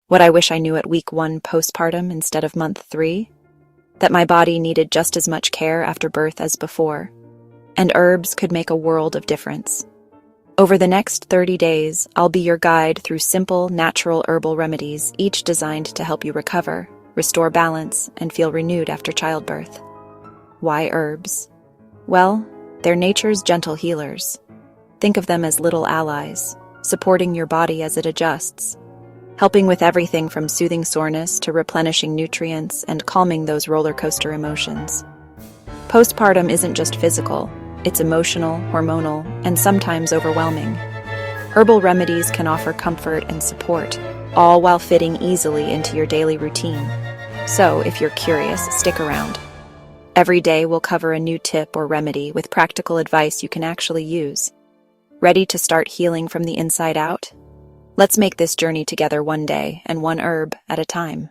What I wish I knew at week 1 postpartum instead of month 3? That my body needed just as much care after birth as before, and herbs could make a world of difference. Over the next 30 days, I'll be your guide through simple, natural herbal remedies, each designed to help you recover, restore balance, and feel renewed after childbirth. Why herbs? Well, they're nature's gentle healers. Think of them as little allies, supporting your body as it adjusts, helping with everything from soothing soreness to replenishing nutrients and calming those roller coaster emotions. Postpartum isn't just physical, it's emotional, hormonal, and sometimes overwhelming. Herbal remedies can offer comfort and support, all while fitting easily into your daily routine. So, if you're curious, stick around. Every day we'll cover a new tip or remedy with practical advice you can actually use. Ready to start healing from the inside out? Let's make this journey together one day and one herb at a time.